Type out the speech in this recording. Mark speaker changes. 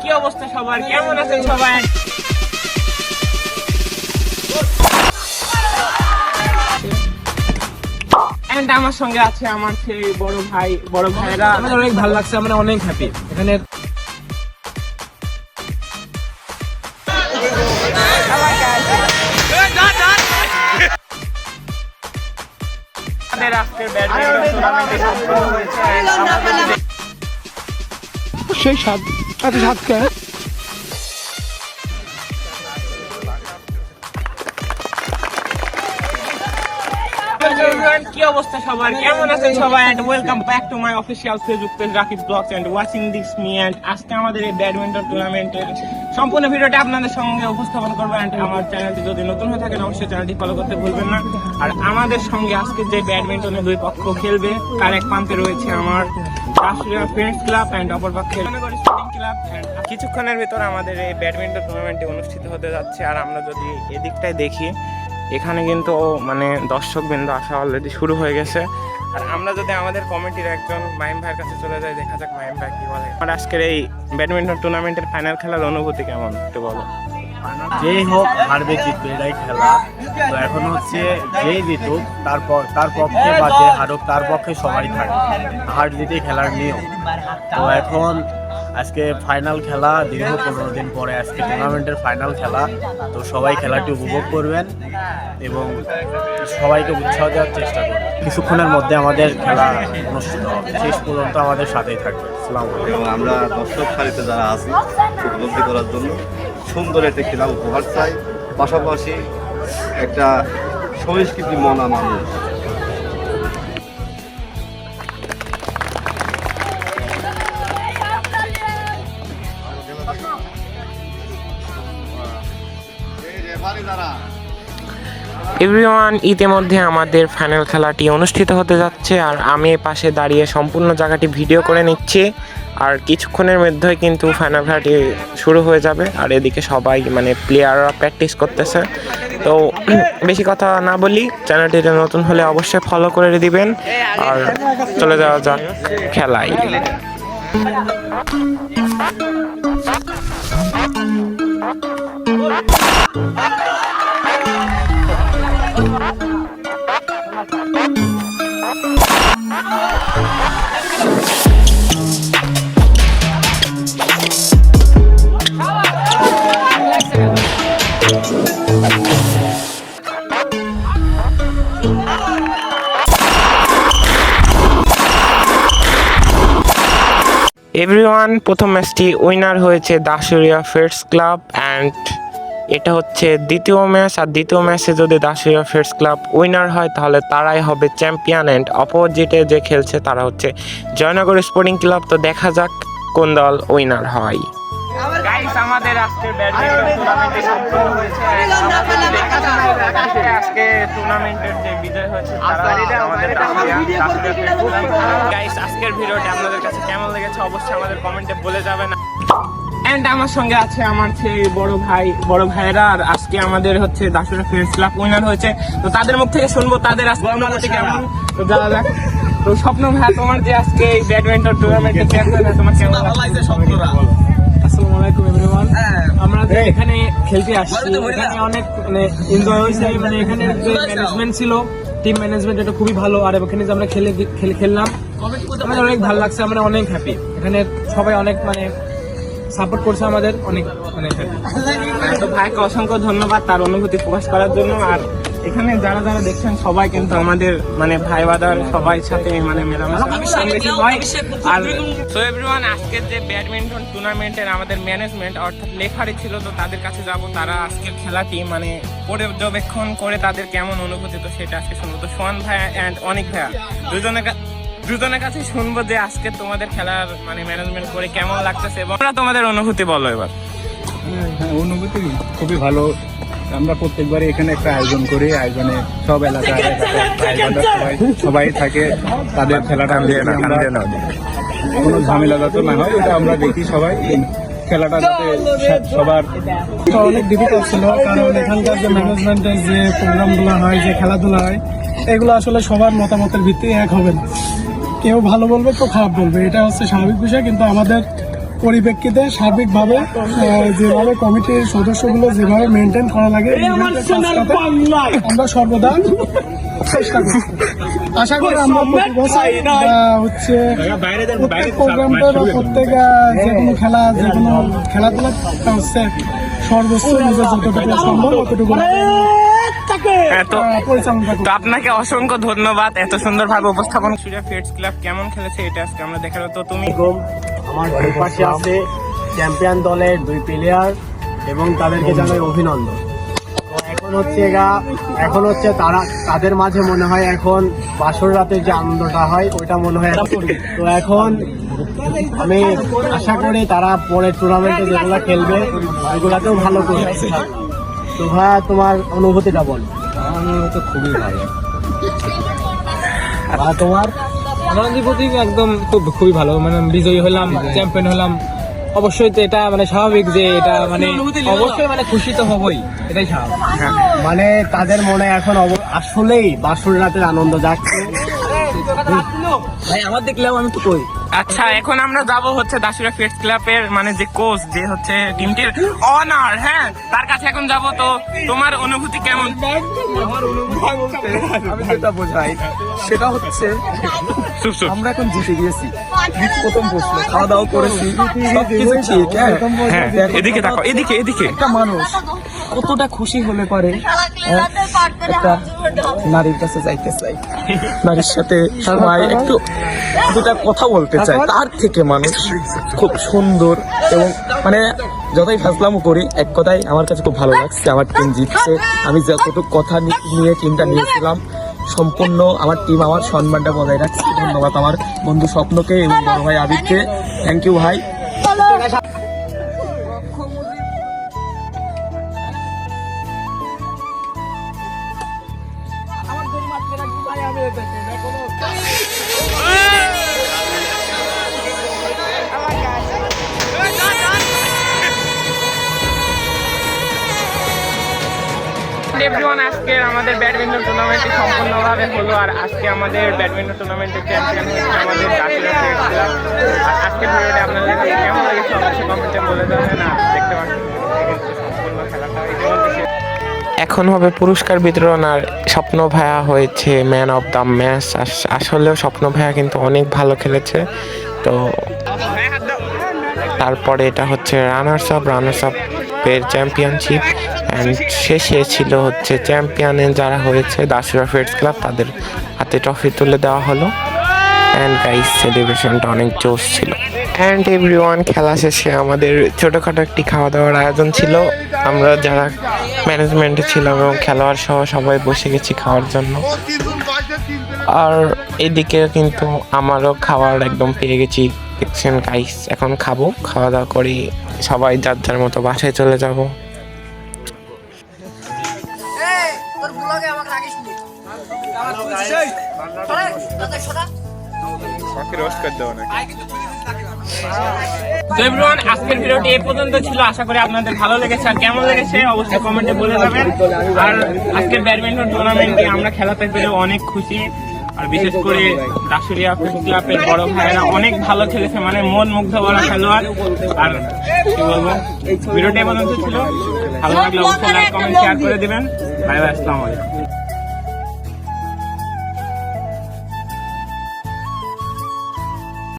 Speaker 1: কি অবস্থা সবার, কেমন আছেন সবাই? আমার সঙ্গে আছে আমার সেই বড় ভাইরা।
Speaker 2: আমাদের অনেক ভালো লাগছে, আমরা অনেক হ্যাপি এখানে।
Speaker 1: আজকের ব্যাডমিন্টন টুর্নামেন্টে সম্পন্ন হয়েছে।
Speaker 2: সেই সাত
Speaker 1: কি অবস্থা সবার, কেমন আছেন সবাই? And welcome back to my official Facebook page Rakib blogs and watching this me. And আজকে আমাদের এই ব্যাডমিন্টন টুর্নামেন্টের সম্পূর্ণ ভিডিওটা আপনাদের সঙ্গে উপস্থাপন করবো। এন্ড আমার চ্যানেলটি যদি নতুন হয়ে থাকেন অবশ্যই চ্যানেলটি ফলো করতে ভুলবেন না। আর আমাদের সঙ্গে আজকে যে ব্যাডমিন্টনে দুই পক্ষ খেলবে, তার এক প্রান্তে রয়েছে আমার রাষ্ট্রীয় ফ্রেন্ডস ক্লাব এন্ড অপর পক্ষে জয়নগর স্পোর্টিং ক্লাব। কিছুক্ষণের ভিতর আমাদের এই ব্যাডমিন্টন টুর্নামেন্টটি অনুষ্ঠিত হতে যাচ্ছে। আর আমরা যদি এদিকটাই দেখি, এখানে কিন্তু মানে দর্শকবৃন্দ আসা অলরেডি শুরু হয়ে গেছে। আর আমরা যদি আমাদের কমিটির একজন মাহিম ভাইয়ের কাছে চলে যাই, দেখা যাক মাহিম ভাই কি বলে। আমার আজকের এই ব্যাডমিন্টন টুর্নামেন্টের ফাইনাল খেলার অনুভূতি কেমন একটু বলো।
Speaker 3: যেই হোক হারবে জিতবে এটাই খেলা। তো এখন হচ্ছে যেই জিতুক তার পক্ষে বা যে হারুক তার পক্ষে সবাই থাকে, হার জিতেই খেলার নিয়ম। তো এখন আজকে ফাইনাল খেলা, দীর্ঘ 15 দিন পরে আজকে টুর্নামেন্টের ফাইনাল খেলা। তো সবাই খেলাটি উপভোগ করবেন এবং সবাইকে উৎসাহ দেওয়ার চেষ্টা করবেন। কিছুক্ষণের মধ্যে আমাদের খেলা অনুষ্ঠিত হবে, শেষ পর্যন্ত আমাদের সাথেই থাকবে। আসসালামু আলাইকুম।
Speaker 4: আমরা দর্শক সারিতে যারা আছি উপলব্ধি করার জন্য সুন্দর একটা খেলা উপহার চাই, পাশাপাশি একটা সংস্কৃতি মনা মানুষ।
Speaker 1: এভরিওয়ান, ইতিমধ্যে আমাদের ফাইনাল খেলাটি অনুষ্ঠিত হতে যাচ্ছে। আর আমি পাশে দাঁড়িয়ে সম্পূর্ণ জায়গাটি ভিডিও করে নিচ্ছি। আর কিছুক্ষণের মধ্যেই কিন্তু ফাইনাল খেলাটি শুরু হয়ে যাবে। আর এদিকে সবাই মানে প্লেয়াররা প্র্যাকটিস করতেছে। তো বেশি কথা না বলি, চ্যানেলটিতে নতুন হলে অবশ্যই ফলো করে দিবেন। আর চলে যাওয়া যাক খেলায়। এভরিওয়ান, প্রথম ম্যাচটি উইনার হয়েছে দাসুরিয়া ফেডস ক্লাব। অ্যান্ড এটা হচ্ছে দ্বিতীয় ম্যাচ। আর দ্বিতীয় ম্যাচে যদি দাসুরিয়া ফেডস ক্লাব উইনার হয় তাহলে তারাই হবে চ্যাম্পিয়ন। অ্যান্ড অপোজিটে যে খেলছে তারা হচ্ছে জয়নগর স্পোর্টিং ক্লাব। তো দেখা যাক কোন দল উইনার হয়। গাইস, আমাদের আজকের ব্যাডমিন্টন টুর্নামেন্টে সম্পন্ন হয়েছে। আজকে টুর্নামেন্টের যে বিজয় হয়েছে তারা আমাদের গাইস, আজকের ভিডিওটি আপনাদের কাছে কেমন লেগেছে অবশ্যই আমাদের কমেন্টে বলে যাবেন। এন্ড আমার সঙ্গে আছে আমার সেই বড় ভাইরা। আর আজকে আমাদের হচ্ছে দাসুরিয়া ফ্রেন্ডস ক্লাব উইনার হয়েছে। তো তাদের মুখ থেকে শুনবো তাদের আজকে অনুভূতি কেমন। তো যাওয়া যাক। তো স্বপ্ন ভাই, তোমার যে আজকে এই ব্যাডমিন্টন টুর্নামেন্টে চ্যাম্পিয়ন হয়েছে, তোমার কেমন লাগছে?
Speaker 2: আসসালামু আলাইকুম এভরিওয়ান। আমরা এখানে খেলতে আসছি, এখানে অনেক মানে এনজয় হয়েছে। মানে এখানে যে ম্যানেজমেন্ট ছিল, টিম ম্যানেজমেন্ট, এটা খুবই ভালো। আর এখানে যে আমরা খেললাম, আমাদের অনেক ভালো লাগছে, আমরা অনেক হ্যাপি। এখানে সবাই অনেক মানে সাপোর্ট করছে আমাদের, অনেক মানে
Speaker 1: তো ভাইকে অসংখ্য ধন্যবাদ তার অনুভূতি প্রকাশ করার জন্য। আর এখানে যারা দেখছেন সবাই কিন্তু আমাদের মানে ভাই বাদার সবাই সাথে মানে মেলামেশা হয়। আর সো এভরিওয়ান, আজকের যে ব্যাডমিন্টন টুর্নামেন্টের আমাদের ম্যানেজমেন্ট অর্থাৎ লেফারি ছিল, তো তাদের কাছে যাব। তারা আজকের খেলাটি মানে পর্যবেক্ষণ করে তাদের কেমন অনুভূতি, তো সেটা আজকে শুনবো। তো সোহান ভাইয়া অ্যান্ড অনিক ভাইয়া দুজনের কাছে শুনবো যে আজকে তোমাদের খেলার মানে ম্যানেজমেন্ট করে কেমন লাগতেছে এবং তোমাদের অনুভূতি বলো এবার।
Speaker 5: হ্যাঁ, অনুভূতি খুবই ভালো। আমরা প্রত্যেকবারই এখানে একটা আয়োজন করি, আয়োজনে সব এলাকার সবাই থাকে, তাদের খেলাটা কোনো ঝামেলা যাতে না হয় এটা আমরা দেখি। সবাই খেলাটা যাতে সবার
Speaker 2: অনেক ডিফিকাল্ট ছিল, কারণ এখানকার যে ম্যানেজমেন্টের যে প্রোগ্রামগুলো হয়, যে খেলাধুলা হয়, এগুলো আসলে সবার মতামতের ভিত্তিতে এক হবে না। কেউ ভালো বলবে, কেউ খারাপ বলবে, এটা হচ্ছে স্বাভাবিক বিষয়। কিন্তু আমাদের
Speaker 6: পরিপ্রেক্ষিতে সার্বিকভাবে যেভাবে কমিটির সদস্যগুলো যেভাবে মেনটেন করা লাগে আমরা সর্বদা চেষ্টা করি। আশা করি আমরা প্রতি বছর হচ্ছে প্রত্যেক প্রোগ্রামটা বা প্রত্যেক যে কোনো খেলাধুলা হচ্ছে সর্বোচ্চ নিজের যতটুকু সম্ভব ততটুকু পরিচালনা করি।
Speaker 1: তো আপনাকে অসংখ্য ধন্যবাদ এত সুন্দরভাবে উপস্থাপন। সুরিয়া ফেডস ক্লাব কেমন খেলেছে এটা আজকে আমরা দেখার। তো তুমি
Speaker 3: আমার বাড়ির পাশে আছে চ্যাম্পিয়ন দলের 2 প্লেয়ার এবং তাদেরকে জানাই অভিনন্দন। তো এখন হচ্ছে তাদের মাঝে মনে হয় এখন বাসর রাতে যে আনন্দটা হয় ওইটা মনে হয় তো এখন আমি আশা করি তারা পরের টুর্নামেন্টে যেগুলো খেলবে ওইগুলাতেও ভালো করবে। তো ভাইয়া তোমার অনুভূতিটা বল।
Speaker 2: আমার অনুভূতি খুবই ভালো।
Speaker 3: আর তোমার?
Speaker 2: আমার অনুভূতি একদম খুবই ভালো, মানে বিজয়ী হলাম, চ্যাম্পিয়ন হলাম। অবশ্যই তো এটা মানে স্বাভাবিক যে এটা মানে অবশ্যই মানে খুশি তো হবই, এটাই স্বাভাবিক।
Speaker 3: মানে তাদের মনে এখন আসলেই বাসর রাতের আনন্দ যাচ্ছে।
Speaker 2: ভাই আমার দেখলেও আমি তো কই।
Speaker 1: আচ্ছা, এখন আমরা যাব হচ্ছে দাসুরিয়া ফেডস ক্লাবের মানে যে কোচ, যে হচ্ছে টিমটির অনার, হ্যাঁ, তার কাছে এখন যাব। তো তোমার অনুভূতি কেমন?
Speaker 2: আমি যেটা বোঝাই সেটা হচ্ছে আমরা এখন জিতে গিয়েছি। প্রথম প্রশ্ন, খাওয়া দাওয়া করেছি, সবকিছু ঠিক।
Speaker 1: হ্যাঁ, এদিকে দেখো, এদিকে।
Speaker 2: একটা মানুষ কতটা খুশি হলে পারে একটা নারীর কাছে যাইতে চাই, নারীর সাথে সবাই একটু দুটা কথা বলতে চাই, তার থেকে মানুষ খুব সুন্দর এবং মানে যতই ফাজলামো করি এক কথাই আমার কাছে খুব ভালো লাগছে। আমার টিম জিতছে, আমি যতটুকু কথা নিয়ে টিমটা নিয়েছিলাম সম্পূর্ণ আমার টিম আমার সম্মানটা বজায় রাখছে। ধন্যবাদ আমার বন্ধু স্বপ্নকে এবং বড় ভাই আবিদকে। থ্যাংক ইউ ভাই।
Speaker 1: এভরিওয়ান, আজকে আমাদের ব্যাডমিন্টন টুর্নামেন্টটি সম্পূর্ণভাবে হলো। আর আজকে আমাদের ব্যাডমিন্টন টুর্নামেন্টের চ্যাম্পিয়ন হচ্ছে আমাদের দাসুরিয়া ফেডস ক্লাব। আর আজকের ভিডিওটা আপনাদের কাছে কেমন লেগেছে অবশ্যই কমেন্টে বলে দেবেন। আর দেখতে পাচ্ছেন সম্পূর্ণ খেলাটা এখন হবে পুরস্কার বিতরণ। আর স্বপ্ন ভাইয়া হয়েছে ম্যান অফ দ্য ম্যাচ। আসলেও স্বপ্ন ভাইয়া কিন্তু অনেক ভালো খেলেছে। তো তারপরে এটা হচ্ছে রানার্স আপ এর চ্যাম্পিয়নশিপ, অ্যান্ড শেষে ছিল হচ্ছে চ্যাম্পিয়নে যারা হয়েছে দাসুরিয়া ফেডস ক্লাব, তাদের হাতে ট্রফি তুলে দেওয়া হলো। অ্যান্ড গাইস, সেলিব্রেশনটা অনেক জোশ ছিল। অ্যান্ড এভরিওয়ান, খেলা শেষে আমাদের ছোটোখাটো একটি খাওয়া দাওয়ার আয়োজন ছিল। আমরা যারা ম্যানেজমেন্টে ছিলাম এবং খেলোয়াড় সহ সবাই বসে গেছি খাওয়ার জন্য। আর এদিকে কিন্তু আমারও খাওয়ার একদম পেয়ে গেছি, দেখছেন গাইস। এখন খাবো, খাওয়া দাওয়া করি, সবাই যার যার মতো বাসায় চলে যাব। তো এভরিওয়ান, আজকের ভিডিওটি এই পর্যন্ত ছিল। আশা করি আপনাদের ভালো লেগেছে। আর কেমন লেগেছে অবশ্যই কমেন্টে বলে যাবেন। আর আজকের ব্যাডমিন্টন টুর্নামেন্টে আমরা খেলাতে পেরে অনেক খুশি। আর বিশেষ করে দাসুরিয়া ফেডস ক্লাবের বড় ভাইয়েরা অনেক ভালো খেলেছে, মানে মন মুগ্ধ করা খেলোয়াড়। আর কি বলবো, ভিডিওটি এই পর্যন্ত ছিল। ভালো লাগলে অবশ্যই লাইক, কমেন্ট, শেয়ার করে দিবেন। বাই বাই, আসসালামু আলাইকুম।